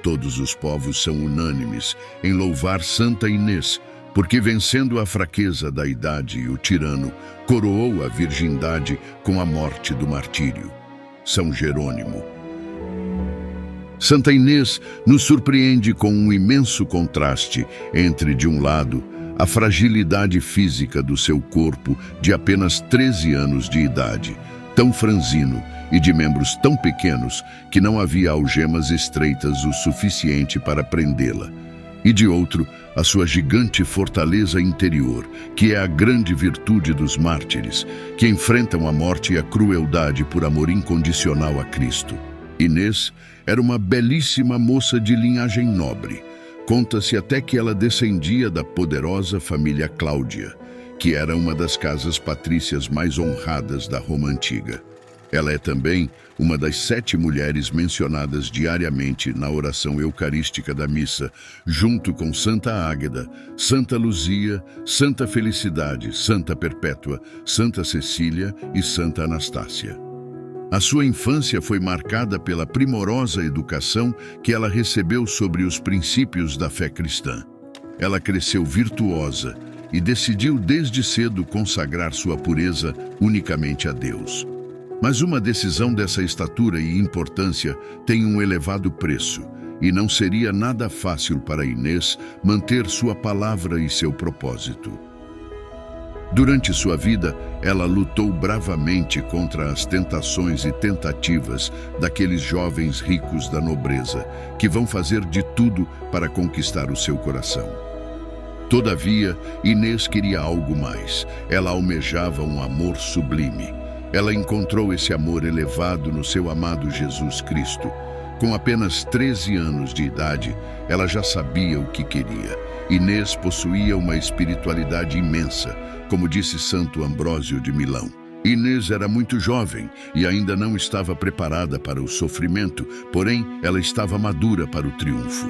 Todos os povos são unânimes em louvar Santa Inês, porque vencendo a fraqueza da idade e o tirano, coroou a virgindade com a morte do martírio. São Jerônimo. Santa Inês nos surpreende com um imenso contraste entre, de um lado, a fragilidade física do seu corpo de apenas 13 anos de idade, tão franzino e de membros tão pequenos que não havia algemas estreitas o suficiente para prendê-la, e de outro, a sua gigante fortaleza interior, que é a grande virtude dos mártires, que enfrentam a morte e a crueldade por amor incondicional a Cristo. Inês era uma belíssima moça de linhagem nobre. Conta-se até que ela descendia da poderosa família Cláudia, que era uma das casas patrícias mais honradas da Roma Antiga. Ela é também uma das 7 mulheres mencionadas diariamente na oração eucarística da missa, junto com Santa Águeda, Santa Luzia, Santa Felicidade, Santa Perpétua, Santa Cecília e Santa Anastácia. A sua infância foi marcada pela primorosa educação que ela recebeu sobre os princípios da fé cristã. Ela cresceu virtuosa e decidiu desde cedo consagrar sua pureza unicamente a Deus. Mas uma decisão dessa estatura e importância tem um elevado preço, e não seria nada fácil para Inês manter sua palavra e seu propósito. Durante sua vida, ela lutou bravamente contra as tentações e tentativas daqueles jovens ricos da nobreza, que vão fazer de tudo para conquistar o seu coração. Todavia, Inês queria algo mais. Ela almejava um amor sublime. Ela encontrou esse amor elevado no seu amado Jesus Cristo. Com apenas 13 anos de idade, ela já sabia o que queria. Inês possuía uma espiritualidade imensa, como disse Santo Ambrósio de Milão. Inês era muito jovem e ainda não estava preparada para o sofrimento, porém ela estava madura para o triunfo.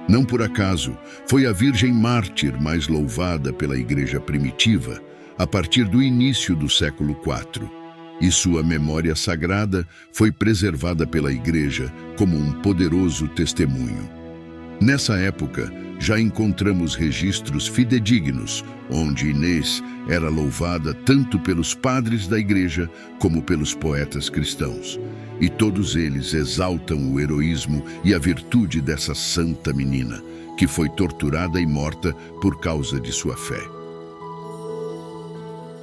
Não por acaso, foi a Virgem Mártir mais louvada pela Igreja primitiva a partir do início do século IV. E sua memória sagrada foi preservada pela Igreja como um poderoso testemunho. Nessa época, já encontramos registros fidedignos, onde Inês era louvada tanto pelos padres da Igreja como pelos poetas cristãos. E todos eles exaltam o heroísmo e a virtude dessa santa menina, que foi torturada e morta por causa de sua fé.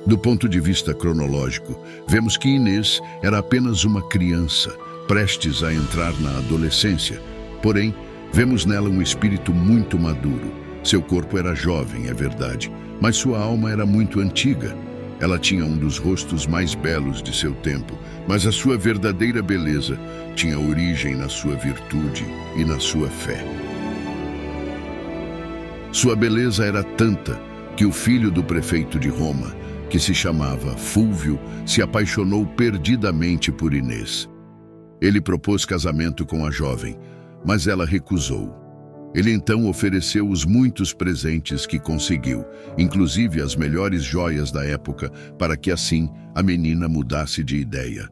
Do ponto de vista cronológico, vemos que Inês era apenas uma criança, prestes a entrar na adolescência. Porém, vemos nela um espírito muito maduro. Seu corpo era jovem, é verdade, mas sua alma era muito antiga. Ela tinha um dos rostos mais belos de seu tempo, mas a sua verdadeira beleza tinha origem na sua virtude e na sua fé. Sua beleza era tanta que o filho do prefeito de Roma, que se chamava Fúlvio, se apaixonou perdidamente por Inês. Ele propôs casamento com a jovem, mas ela recusou. Ele então ofereceu os muitos presentes que conseguiu, inclusive as melhores joias da época, para que assim a menina mudasse de ideia.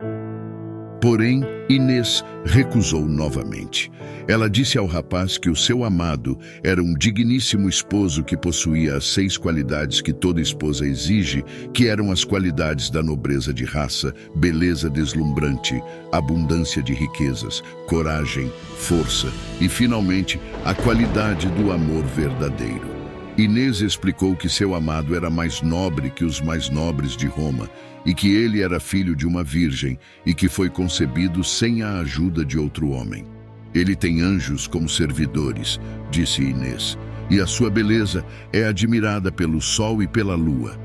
Porém, Inês recusou novamente. Ela disse ao rapaz que o seu amado era um digníssimo esposo que possuía as 6 qualidades que toda esposa exige, que eram as qualidades da nobreza de raça, beleza deslumbrante, abundância de riquezas, coragem, força e, finalmente, a qualidade do amor verdadeiro. Inês explicou que seu amado era mais nobre que os mais nobres de Roma e que ele era filho de uma virgem e que foi concebido sem a ajuda de outro homem. Ele tem anjos como servidores, disse Inês, e a sua beleza é admirada pelo sol e pela lua.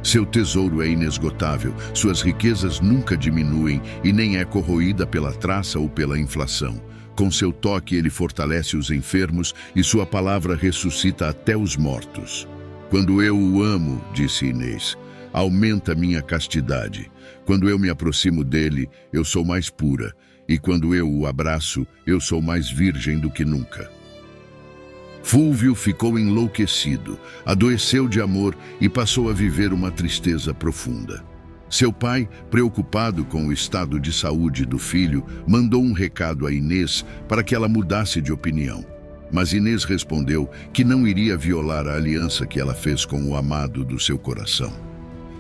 Seu tesouro é inesgotável, suas riquezas nunca diminuem e nem é corroída pela traça ou pela inflação. Com seu toque ele fortalece os enfermos e sua palavra ressuscita até os mortos. Quando eu o amo, disse Inês, aumenta minha castidade. Quando eu me aproximo dele, eu sou mais pura, e quando eu o abraço, eu sou mais virgem do que nunca. Fúlvio ficou enlouquecido, adoeceu de amor e passou a viver uma tristeza profunda. Seu pai, preocupado com o estado de saúde do filho, mandou um recado a Inês para que ela mudasse de opinião. Mas Inês respondeu que não iria violar a aliança que ela fez com o amado do seu coração.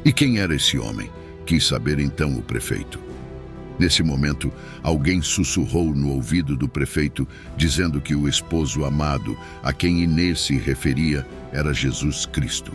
E quem era esse homem? Quis saber então o prefeito. Nesse momento, alguém sussurrou no ouvido do prefeito, dizendo que o esposo amado, a quem Inês se referia, era Jesus Cristo.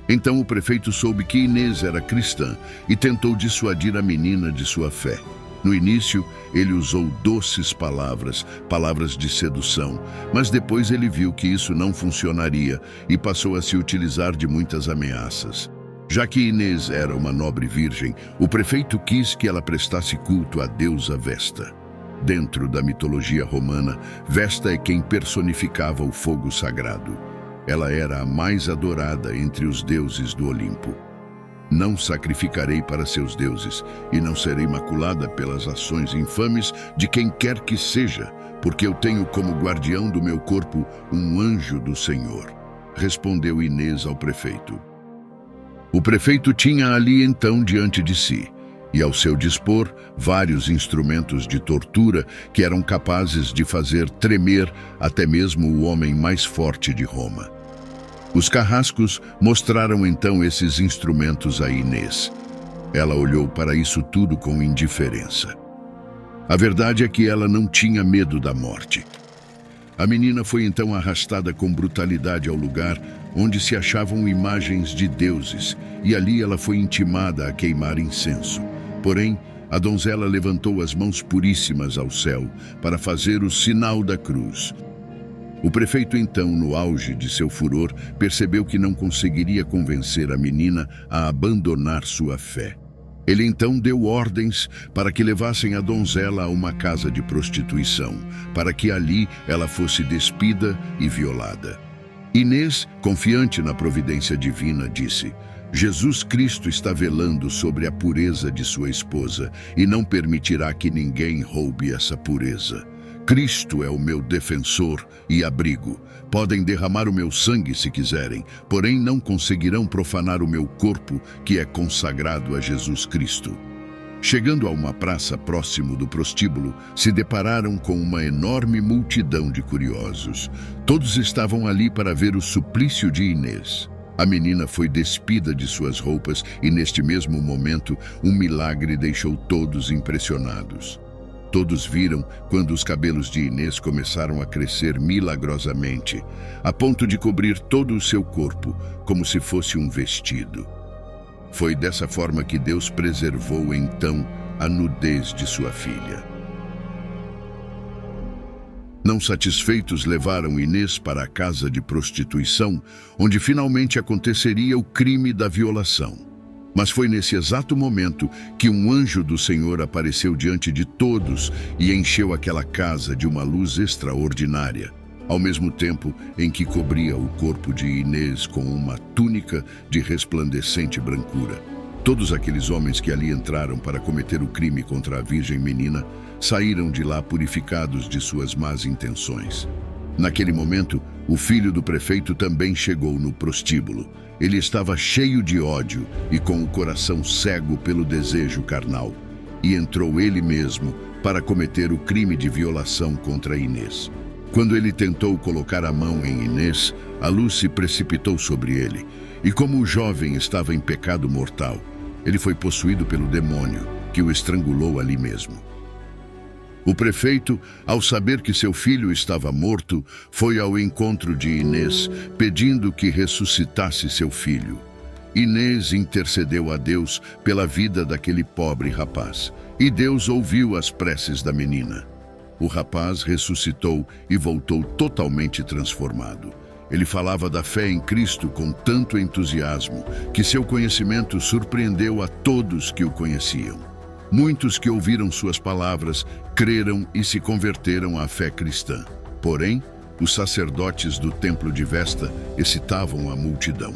Então o prefeito soube que Inês era cristã e tentou dissuadir a menina de sua fé. No início, ele usou doces palavras, palavras de sedução, mas depois ele viu que isso não funcionaria e passou a se utilizar de muitas ameaças. Já que Inês era uma nobre virgem, o prefeito quis que ela prestasse culto à deusa Vesta. Dentro da mitologia romana, Vesta é quem personificava o fogo sagrado. Ela era a mais adorada entre os deuses do Olimpo. Não sacrificarei para seus deuses, e não serei maculada pelas ações infames de quem quer que seja, porque eu tenho como guardião do meu corpo um anjo do Senhor, respondeu Inês ao prefeito. O prefeito tinha ali então diante de si, e ao seu dispor, vários instrumentos de tortura que eram capazes de fazer tremer até mesmo o homem mais forte de Roma. Os carrascos mostraram então esses instrumentos a Inês. Ela olhou para isso tudo com indiferença. A verdade é que ela não tinha medo da morte. A menina foi então arrastada com brutalidade ao lugar onde se achavam imagens de deuses, e ali ela foi intimada a queimar incenso. Porém, a donzela levantou as mãos puríssimas ao céu para fazer o sinal da cruz. O prefeito então, no auge de seu furor, percebeu que não conseguiria convencer a menina a abandonar sua fé. Ele então deu ordens para que levassem a donzela a uma casa de prostituição, para que ali ela fosse despida e violada. Inês, confiante na providência divina, disse: Jesus Cristo está velando sobre a pureza de sua esposa e não permitirá que ninguém roube essa pureza. Cristo é o meu defensor e abrigo. Podem derramar o meu sangue se quiserem, porém não conseguirão profanar o meu corpo, que é consagrado a Jesus Cristo. Chegando a uma praça próximo do prostíbulo, se depararam com uma enorme multidão de curiosos. Todos estavam ali para ver o suplício de Inês. A menina foi despida de suas roupas e, neste mesmo momento, um milagre deixou todos impressionados. Todos viram quando os cabelos de Inês começaram a crescer milagrosamente, a ponto de cobrir todo o seu corpo, como se fosse um vestido. Foi dessa forma que Deus preservou então a nudez de sua filha. Não satisfeitos, levaram Inês para a casa de prostituição, onde finalmente aconteceria o crime da violação. Mas foi nesse exato momento que um anjo do Senhor apareceu diante de todos e encheu aquela casa de uma luz extraordinária, ao mesmo tempo em que cobria o corpo de Inês com uma túnica de resplandecente brancura. Todos aqueles homens que ali entraram para cometer o crime contra a virgem menina saíram de lá purificados de suas más intenções. Naquele momento, o filho do prefeito também chegou no prostíbulo. Ele estava cheio de ódio e com o coração cego pelo desejo carnal, e entrou ele mesmo para cometer o crime de violação contra Inês. Quando ele tentou colocar a mão em Inês, a luz se precipitou sobre ele, e como o jovem estava em pecado mortal, ele foi possuído pelo demônio, que o estrangulou ali mesmo. O prefeito, ao saber que seu filho estava morto, foi ao encontro de Inês, pedindo que ressuscitasse seu filho. Inês intercedeu a Deus pela vida daquele pobre rapaz, e Deus ouviu as preces da menina. O rapaz ressuscitou e voltou totalmente transformado. Ele falava da fé em Cristo com tanto entusiasmo que seu conhecimento surpreendeu a todos que o conheciam. Muitos que ouviram suas palavras creram e se converteram à fé cristã. Porém, os sacerdotes do templo de Vesta excitavam a multidão,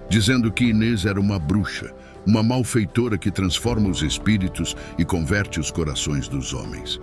dizendo que Inês era uma bruxa, uma malfeitora que transforma os espíritos e converte os corações dos homens.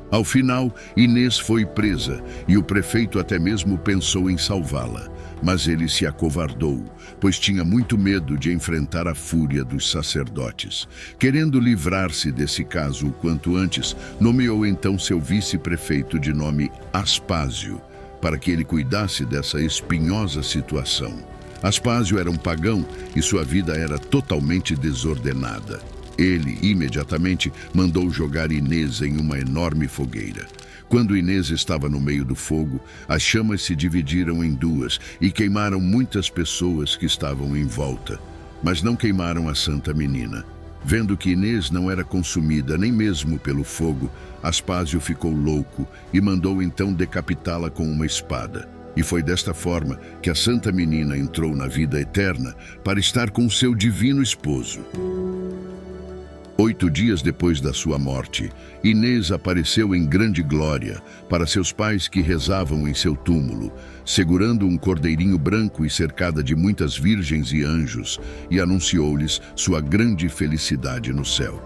Ao final, Inês foi presa e o prefeito até mesmo pensou em salvá-la, mas ele se acovardou, pois tinha muito medo de enfrentar a fúria dos sacerdotes. Querendo livrar-se desse caso o quanto antes, nomeou então seu vice-prefeito de nome Aspásio, para que ele cuidasse dessa espinhosa situação. Aspásio era um pagão e sua vida era totalmente desordenada. Ele, imediatamente, mandou jogar Inês em uma enorme fogueira. Quando Inês estava no meio do fogo, as chamas se dividiram em duas e queimaram muitas pessoas que estavam em volta, mas não queimaram a santa menina. Vendo que Inês não era consumida nem mesmo pelo fogo, Aspásio ficou louco e mandou então decapitá-la com uma espada. E foi desta forma que a santa menina entrou na vida eterna para estar com seu divino esposo. 8 dias depois da sua morte, Inês apareceu em grande glória para seus pais que rezavam em seu túmulo, segurando um cordeirinho branco e cercada de muitas virgens e anjos, e anunciou-lhes sua grande felicidade no céu.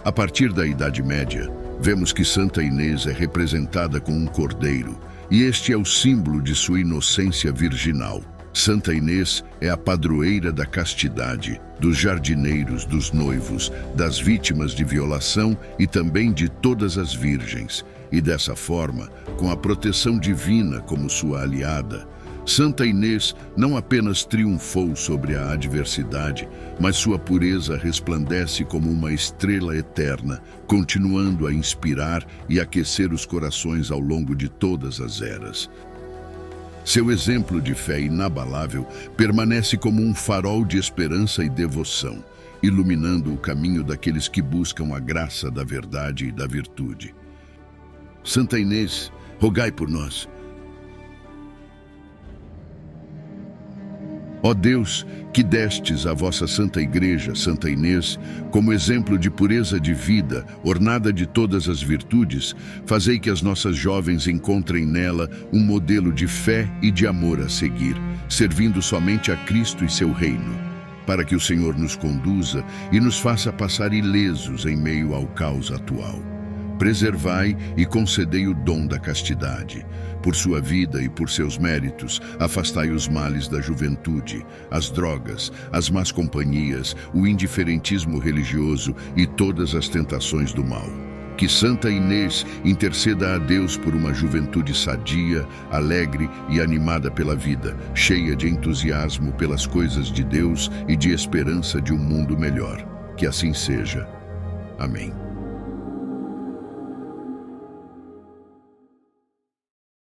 A partir da Idade Média, vemos que Santa Inês é representada com um cordeiro, e este é o símbolo de sua inocência virginal. Santa Inês é a padroeira da castidade, dos jardineiros, dos noivos, das vítimas de violação e também de todas as virgens. E dessa forma, com a proteção divina como sua aliada, Santa Inês não apenas triunfou sobre a adversidade, mas sua pureza resplandece como uma estrela eterna, continuando a inspirar e aquecer os corações ao longo de todas as eras. Seu exemplo de fé inabalável permanece como um farol de esperança e devoção, iluminando o caminho daqueles que buscam a graça da verdade e da virtude. Santa Inês, rogai por nós. Ó Deus, que destes à vossa Santa Igreja, Santa Inês, como exemplo de pureza de vida, ornada de todas as virtudes, fazei que as nossas jovens encontrem nela um modelo de fé e de amor a seguir, servindo somente a Cristo e seu reino, para que o Senhor nos conduza e nos faça passar ilesos em meio ao caos atual. Preservai e concedei o dom da castidade. Por sua vida e por seus méritos, afastai os males da juventude, as drogas, as más companhias, o indiferentismo religioso e todas as tentações do mal. Que Santa Inês interceda a Deus por uma juventude sadia, alegre e animada pela vida, cheia de entusiasmo pelas coisas de Deus e de esperança de um mundo melhor. Que assim seja. Amém.